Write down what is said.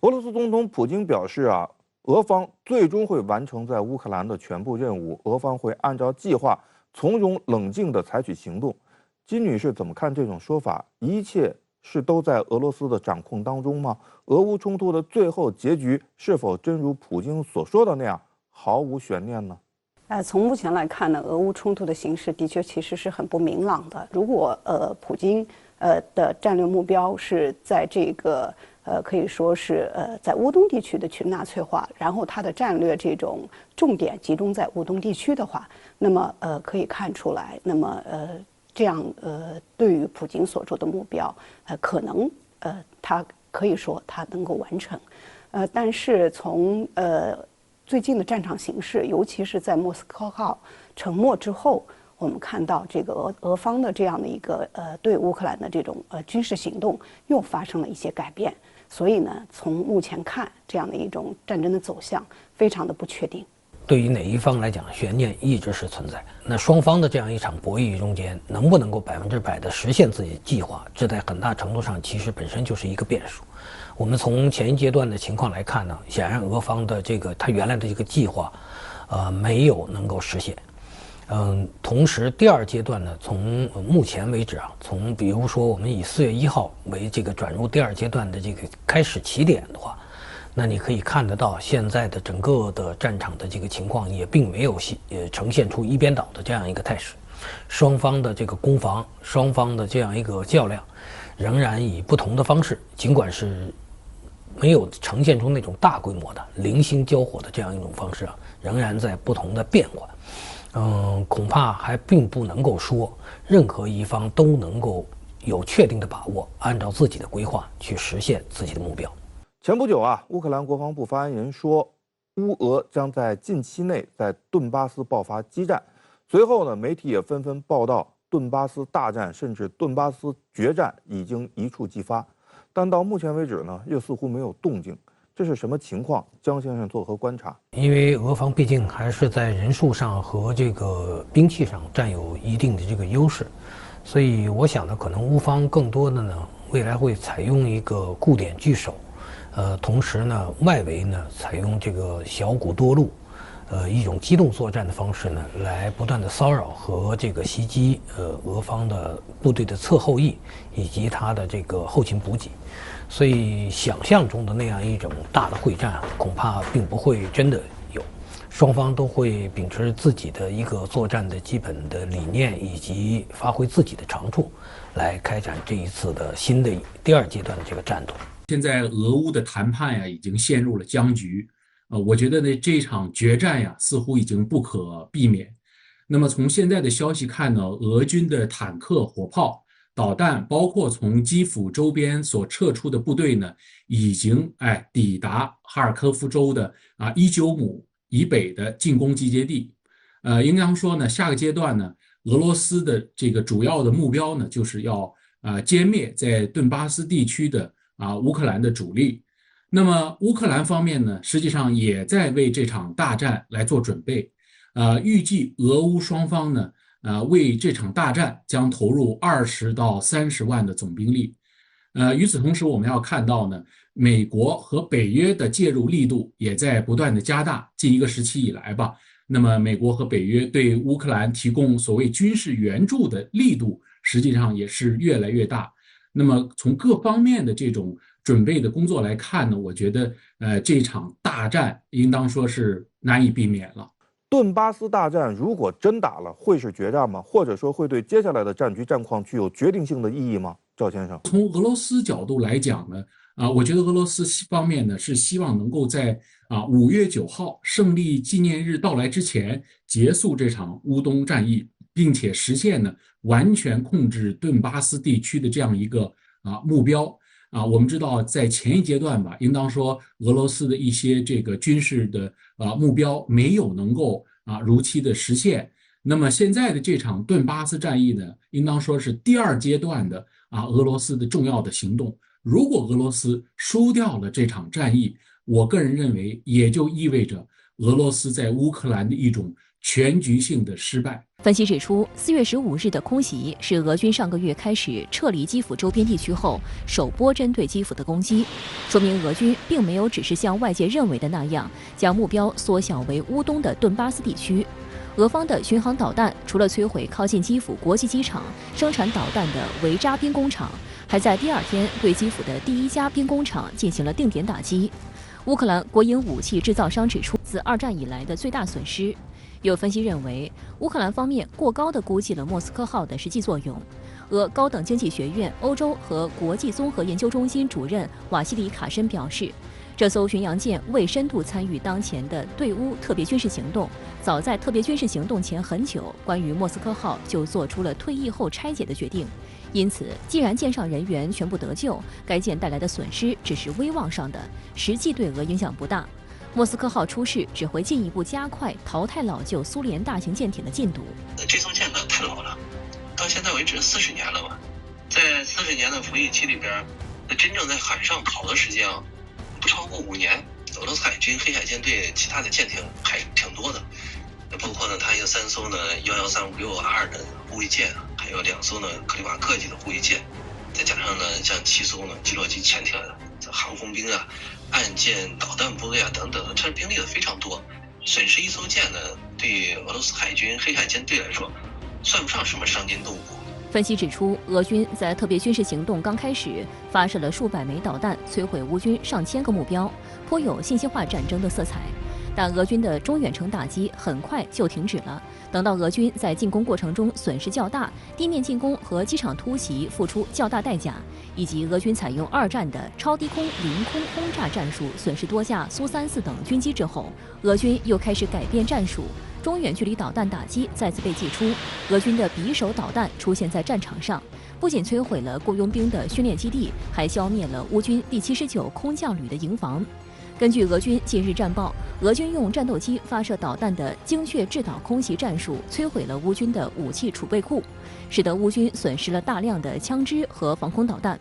俄罗斯总统普京表示俄方最终会完成在乌克兰的全部任务，俄方会按照计划从容冷静地采取行动。金女士怎么看这种说法？一切都在俄罗斯的掌控当中吗？俄乌冲突的最后结局是否真如普京所说的那样毫无悬念呢？从目前来看呢，俄乌冲突的形势的确其实是很不明朗的。如果普京的战略目标是在这个可以说是在乌东地区的群纳粹化，然后他的战略这种重点集中在乌东地区的话，那么可以看出来，那么这样对于普京所说的目标，可能他可以说他能够完成，但是从最近的战场形势，尤其是在莫斯科号沉没之后，我们看到这个俄方的这样的一个对乌克兰的这种军事行动又发生了一些改变，所以呢，从目前看，这样的一种战争的走向非常的不确定。对于哪一方来讲，悬念一直是存在。那双方的这样一场博弈中间，能不能够100%的实现自己的计划，这在很大程度上其实本身就是一个变数。我们从前一阶段的情况来看呢，显然俄方的他原来的这个计划，没有能够实现。同时第二阶段呢，从目前为止从比如说我们以4月1号为这个转入第二阶段的这个开始起点的话，那你可以看得到现在的整个的战场的这个情况也并没有呈现出一边倒的这样一个态势，双方的这个攻防，双方的这样一个较量，仍然以不同的方式，尽管是没有呈现出那种大规模的零星交火的这样一种方式仍然在不同的变化。恐怕还并不能够说任何一方都能够有确定的把握，按照自己的规划去实现自己的目标。前不久乌克兰国防部发言人说，乌俄将在近期内在顿巴斯爆发激战。随后呢，媒体也纷纷报道顿巴斯大战甚至顿巴斯决战已经一触即发，但到目前为止呢，又似乎没有动静。这是什么情况？江先生作何观察？因为俄方毕竟还是在人数上和这个兵器上占有一定的这个优势，所以我想呢，可能乌方更多的呢，未来会采用一个固点据守，同时呢，外围呢采用这个小股多路，一种机动作战的方式呢，来不断的骚扰和这个袭击俄方的部队的侧后翼以及它的这个后勤补给。所以想象中的那样一种大的会战恐怕并不会真的有，双方都会秉持自己的一个作战的基本的理念以及发挥自己的长处，来开展这一次的新的第二阶段的这个战斗。现在俄乌的谈判已经陷入了僵局，我觉得呢这场决战似乎已经不可避免。那么从现在的消息看呢，俄军的坦克、火炮、导弹，包括从基辅周边所撤出的部队呢，已经抵达哈尔科夫州的19姆以北的进攻集结地。应当说呢，下个阶段呢，俄罗斯的这个主要的目标呢，就是要歼灭在顿巴斯地区的乌克兰的主力。那么乌克兰方面呢，实际上也在为这场大战来做准备。预计俄乌双方呢，为这场大战将投入20到30万的总兵力。与此同时，我们要看到呢，美国和北约的介入力度也在不断的加大。近一个时期以来吧，那么美国和北约对乌克兰提供所谓军事援助的力度，实际上也是越来越大。那么从各方面的这种准备的工作来看呢，我觉得这场大战应当说是难以避免了。顿巴斯大战如果真打了，会是决战吗？或者说会对接下来的战局战况具有决定性的意义吗？赵先生，从俄罗斯角度来讲呢，我觉得俄罗斯方面呢是希望能够在5月9号胜利纪念日到来之前结束这场乌东战役，并且实现呢完全控制顿巴斯地区的这样一个目标。我们知道在前一阶段吧，应当说俄罗斯的一些这个军事的目标没有能够如期的实现。那么现在的这场顿巴斯战役呢，应当说是第二阶段的俄罗斯的重要的行动。如果俄罗斯输掉了这场战役，我个人认为也就意味着俄罗斯在乌克兰的一种全局性的失败。分析指出，4月15日的空袭是俄军上个月开始撤离基辅周边地区后首波针对基辅的攻击，说明俄军并没有只是像外界认为的那样将目标缩小为乌东的顿巴斯地区。俄方的巡航导弹除了摧毁靠近基辅国际机场生产导弹的维扎兵工厂，还在第2天对基辅的第1家兵工厂进行了定点打击。乌克兰国营武器制造商指出，自2战以来的最大损失。有分析认为，乌克兰方面过高地估计了莫斯科号的实际作用。俄高等经济学院欧洲和国际综合研究中心主任瓦西里卡申表示，这艘巡洋舰未深度参与当前的对乌特别军事行动，早在特别军事行动前很久，关于莫斯科号就做出了退役后拆解的决定。因此，既然舰上人员全部得救，该舰带来的损失只是威望上的，实际对俄影响不大。莫斯科号出事只会进一步加快淘汰老旧苏联大型舰艇的进度。这艘舰呢太老了，到现在为止40年了吧，在40年的服役期里边，真正在海上跑的时间啊，不超过5年。俄罗斯海军黑海舰队其他的舰艇还挺多的，包括呢，它有3艘呢11356-2的护卫舰，还有2艘呢克里瓦克级的护卫舰，再加上呢像7艘呢基洛级潜艇、航空兵啊、岸舰导弹部队啊等等，这兵力的非常多。损失1艘舰呢，对俄罗斯海军黑海舰队来说，算不上什么伤筋动骨。分析指出，俄军在特别军事行动刚开始发射了数百枚导弹，摧毁乌军上千个目标，颇有信息化战争的色彩。但俄军的中远程打击很快就停止了。等到俄军在进攻过程中损失较大，地面进攻和机场突袭付出较大代价，以及俄军采用2战的超低空凌空轰炸战术，损失多架苏34等军机之后，俄军又开始改变战术，中远距离导弹打击再次被祭出。俄军的匕首导弹出现在战场上，不仅摧毁了雇佣兵的训练基地，还消灭了乌军第79空降旅的营房。根据俄军近日战报，俄军用战斗机发射导弹的精确制导空袭战术摧毁了乌军的武器储备库，使得乌军损失了大量的枪支和防空导弹。